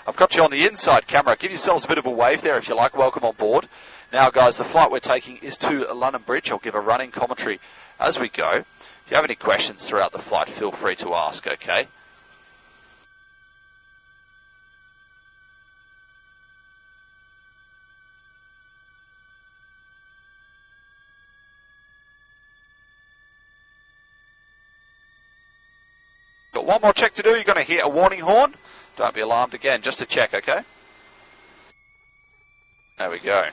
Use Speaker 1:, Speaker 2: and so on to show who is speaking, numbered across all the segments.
Speaker 1: I've got you on the inside camera. Give yourselves a bit of a wave there if you like. Welcome on board. Now, guys, the flight we're taking is to London Bridge. I'll give a running commentary as we go. If you have any questions throughout the flight, feel free to ask, okay? Got one more check to do. You're going to hear a warning horn. Don't be alarmed again, just to check, okay? There we go.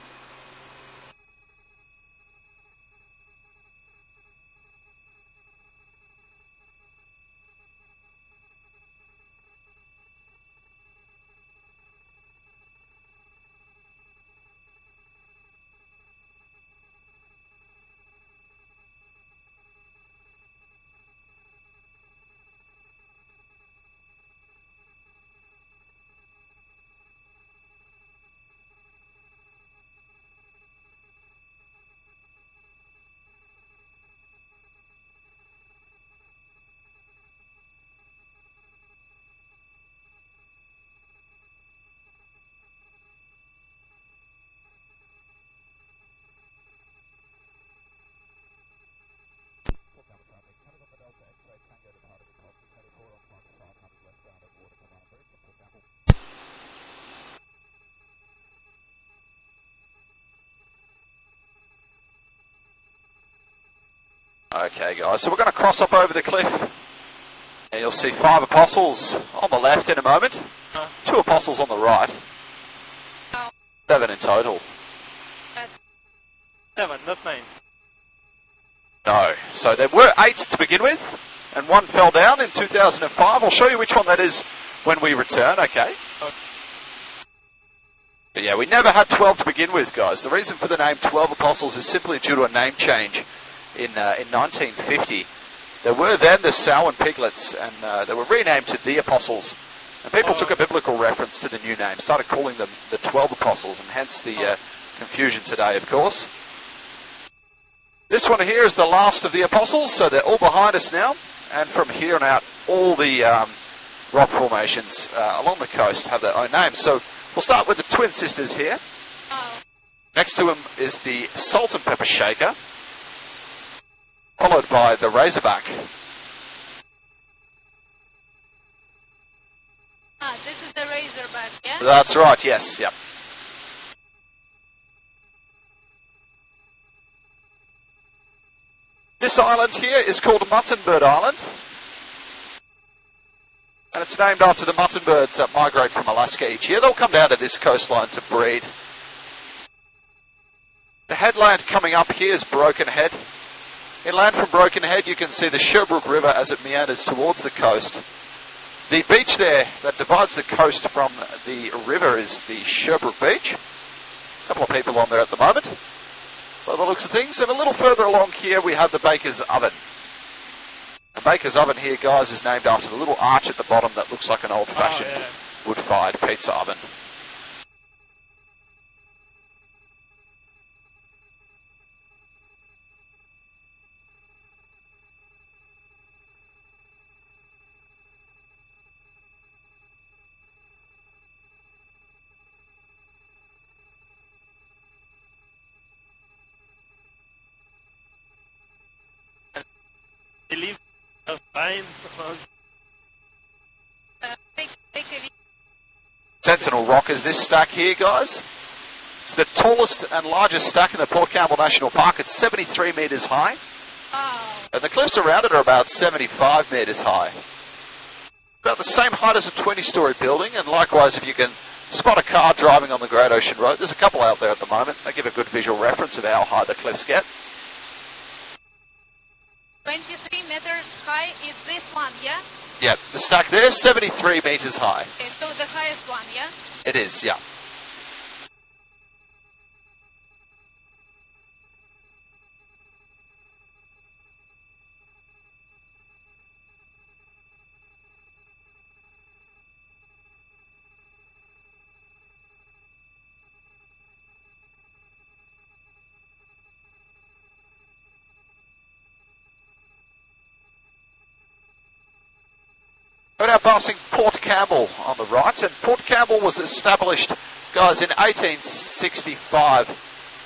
Speaker 1: Okay, guys, so we're going to cross up over the cliff, and you'll see 5 apostles on the left in a moment, 2 apostles on the right, 7 in total.
Speaker 2: 7, not 9.
Speaker 1: No, so there were 8 to begin with, and 1 fell down in 2005. I'll show you which one that is when we return, okay? But yeah, we never had 12 to begin with, guys. The reason for the name 12 Apostles is simply due to a name change in 1950. There were then the Samhain Piglets, and they were renamed to the Apostles. And people took a biblical reference to the new name, started calling them the 12 Apostles, and hence the confusion today, of course. This one here is the last of the Apostles, so they're all behind us now. And from here on out, all the rock formations along the coast have their own names. So we'll start with the Twin Sisters here. Next to them is the Salt and Pepper Shaker, followed by the Razorback.
Speaker 3: This is the Razorback, yeah?
Speaker 1: That's right, yes, yep. This island here is called Muttonbird Island, and it's named after the mutton birds that migrate from Alaska each year. They'll come down to this coastline to breed. The headland coming up here is Broken Head. Inland from Broken Head, you can see the Sherbrooke River as it meanders towards the coast. The beach there that divides the coast from the river is the Sherbrooke Beach. A couple of people on there at the moment, by the looks of things. And a little further along here, we have the Baker's Oven. The Baker's Oven here, guys, is named after the little arch at the bottom that looks like an old-fashioned wood-fired pizza oven.
Speaker 2: Believe fine.
Speaker 1: Sentinel Rock is this stack here, guys. It's the tallest and largest stack in the Port Campbell National Park. It's 73 metres high. And the cliffs around it are about 75 metres high. About the same height as a 20-storey building, and likewise if you can spot a car driving on the Great Ocean Road, there's a couple out there at the moment. They give a good visual reference of how high the cliffs get.
Speaker 3: 23 meters high is this one, yeah?
Speaker 1: Yeah, the stack there, 73 metres high.
Speaker 3: Okay, so the highest one, yeah?
Speaker 1: It is, yeah. We're now passing Port Campbell on the right, and Port Campbell was established, guys, in 1865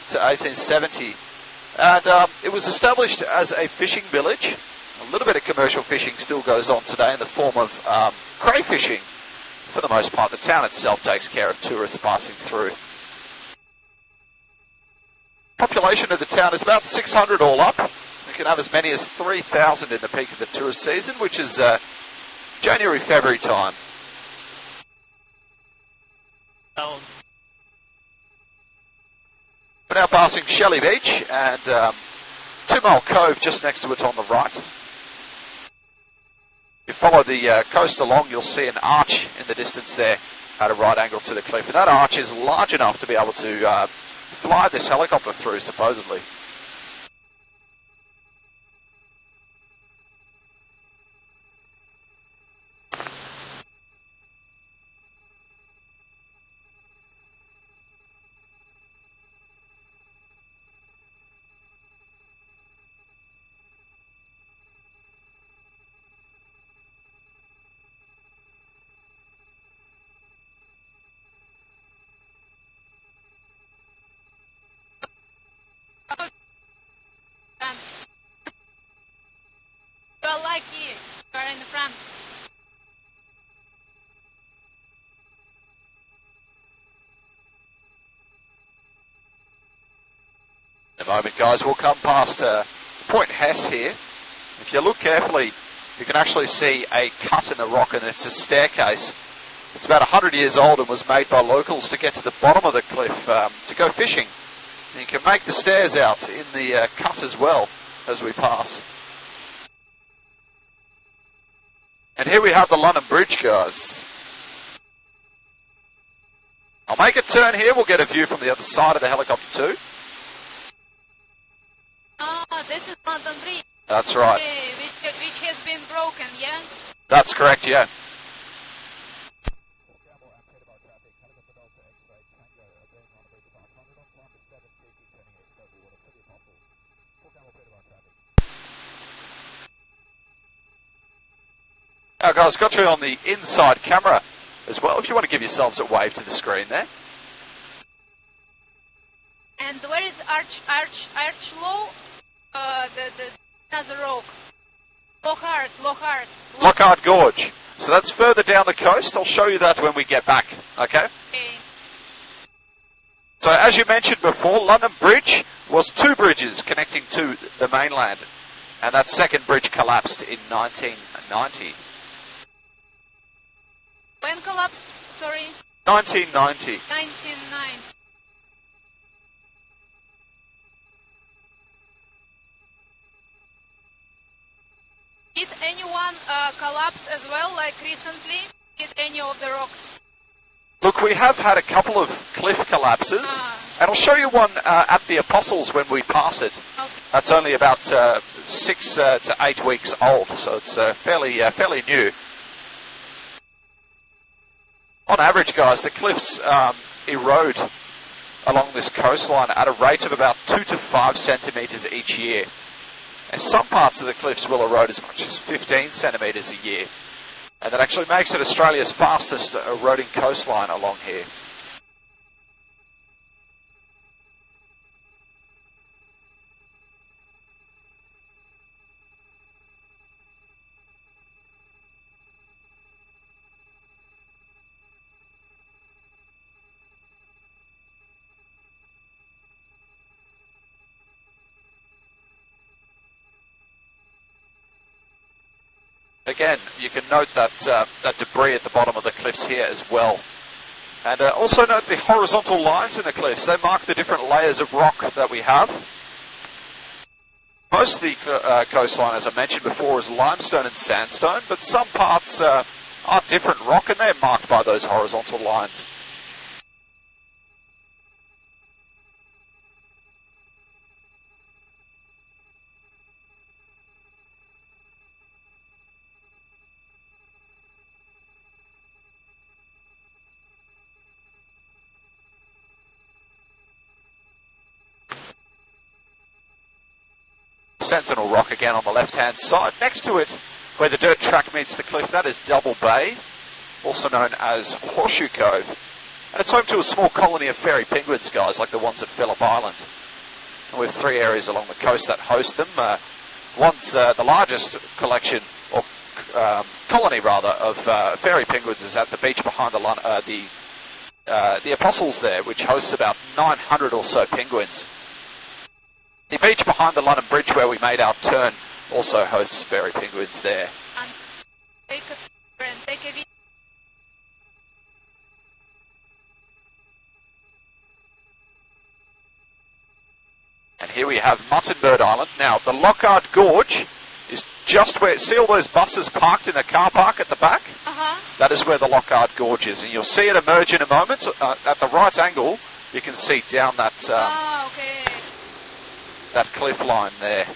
Speaker 1: to 1870, and it was established as a fishing village. A little bit of commercial fishing still goes on today in the form of crayfishing. For the most part, the town itself takes care of tourists passing through. Population of the town is about 600 all up. You can have as many as 3,000 in the peak of the tourist season, which is January, February time.
Speaker 2: Down.
Speaker 1: We're now passing Shelley Beach and 2 Mile Cove just next to it on the right. If you follow the coast along, you'll see an arch in the distance there at a right angle to the cliff. And that arch is large enough to be able to fly this helicopter through, supposedly.
Speaker 3: You're lucky. You're in the front.
Speaker 1: In a moment, guys, we'll come past Point Hess here. If you look carefully, you can actually see a cut in the rock, and it's a staircase. It's about 100 years old and was made by locals to get to the bottom of the cliff to go fishing. And you can make the stairs out in the cut as well as we pass. And here we have the London Bridge, guys. I'll make a turn here. We'll get a view from the other side of the helicopter too.
Speaker 3: Oh, this is London Bridge.
Speaker 1: That's right.
Speaker 3: Okay, which has been broken, yeah?
Speaker 1: That's correct, yeah. Now, guys, got you on the inside camera as well, if you want to give yourselves a wave to the screen there.
Speaker 3: And where is Archlow? The another rock.
Speaker 1: Lockhart Gorge. So that's further down the coast. I'll show you that when we get back, okay?
Speaker 3: Okay.
Speaker 1: So as you mentioned before, London Bridge was 2 bridges connecting to the mainland, and that second bridge collapsed in 1990.
Speaker 3: When collapsed? Sorry.
Speaker 1: 1990.
Speaker 3: 1990. Did anyone collapse as well, like recently? Did any of the rocks?
Speaker 1: Look, we have had a couple of cliff collapses, and I'll show you one at the Apostles when we pass it.
Speaker 3: Okay.
Speaker 1: That's only about 6 to 8 weeks old, so it's fairly new. On average, guys, the cliffs erode along this coastline at a rate of about 2 to 5 centimetres each year. And some parts of the cliffs will erode as much as 15 centimetres a year. And that actually makes it Australia's fastest eroding coastline along here. Again, you can note that that debris at the bottom of the cliffs here as well. And also note the horizontal lines in the cliffs. They mark the different layers of rock that we have. Most of the coastline, as I mentioned before, is limestone and sandstone, but some parts are different rock, and they're marked by those horizontal lines. Sentinel Rock again on the left-hand side. Next to it where the dirt track meets the cliff. That is Double Bay, also known as Horseshoe Cove. And it's home to a small colony of fairy penguins, guys, like the ones at Phillip Island. And we have 3 areas along the coast that host them. One's the largest collection, or colony rather, of fairy penguins is at the beach behind the Apostles there, which hosts about 900 or so penguins. The beach behind the London Bridge where we made our turn also hosts fairy penguins there. And here we have Muttonbird Island. Now, the Lockhart Gorge is just where... See all those buses parked in the car park at the back?
Speaker 3: Uh-huh.
Speaker 1: That is where the Lockhart Gorge is. And you'll see it emerge in a moment. At the right angle, you can see down that,
Speaker 3: Okay.
Speaker 1: that cliff line there.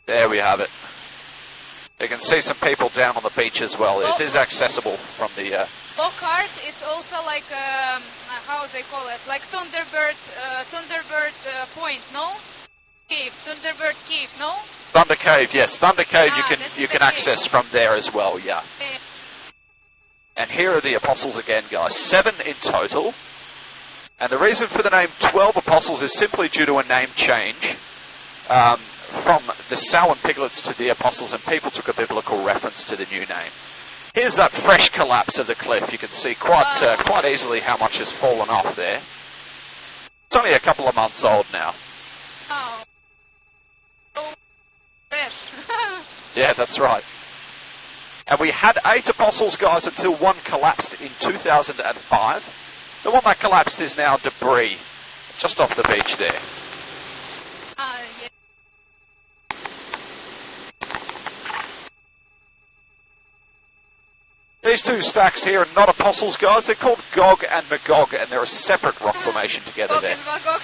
Speaker 1: There we have it. You can see some people down on the beach as well. It is accessible from the...
Speaker 3: Lockhart, it's also like, how they call it, like Thunderbird Point, no? Cave, Thunderbird Cave, no?
Speaker 1: Thunder Cave, yes. Thunder Cave
Speaker 3: that's
Speaker 1: you
Speaker 3: the
Speaker 1: can
Speaker 3: cave.
Speaker 1: access from there as well, yeah.
Speaker 3: Okay.
Speaker 1: And here are the Apostles again, guys. 7 in total. And the reason for the name 12 Apostles is simply due to a name change from the Samhain Piglets to the Apostles, and people took a biblical reference to the new name. Here's that fresh collapse of the cliff. You can see quite easily how much has fallen off there. It's only a couple of months old now.
Speaker 3: Oh. So fresh.
Speaker 1: Yeah, that's right. And we had 8 Apostles, guys, until one collapsed in 2005. The one that collapsed is now debris, just off the beach there.
Speaker 3: Yeah.
Speaker 1: These 2 stacks here are not Apostles, guys. They're called Gog and Magog, and they're a separate rock formation together
Speaker 3: Gog
Speaker 1: there.
Speaker 3: and Magog.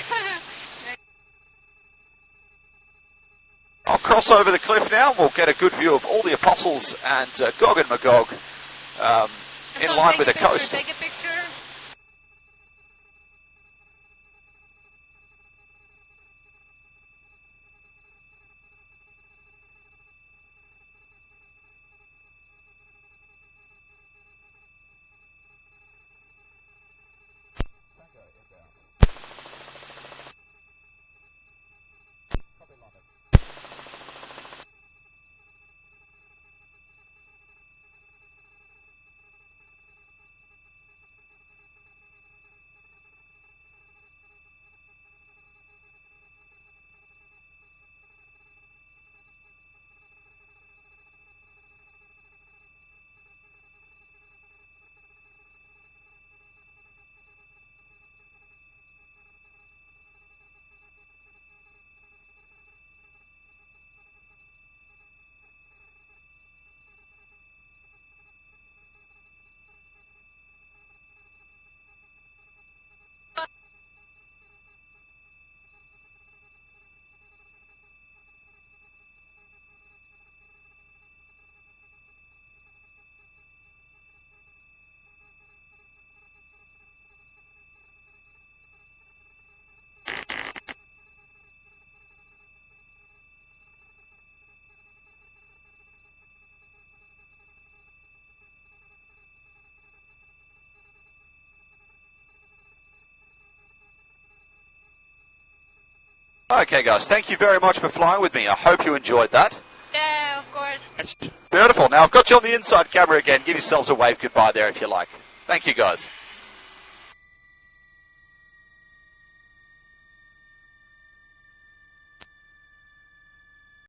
Speaker 1: I'll cross over the cliff now, and we'll get a good view of all the Apostles and Gog and Magog in
Speaker 3: So
Speaker 1: line
Speaker 3: take
Speaker 1: with
Speaker 3: a
Speaker 1: the
Speaker 3: picture,
Speaker 1: coast.
Speaker 3: Take a picture.
Speaker 1: Okay, guys, thank you very much for flying with me. I hope you enjoyed that.
Speaker 3: Yeah, of course.
Speaker 1: Beautiful. Now, I've got you on the inside camera again. Give yourselves a wave goodbye there if you like. Thank you, guys.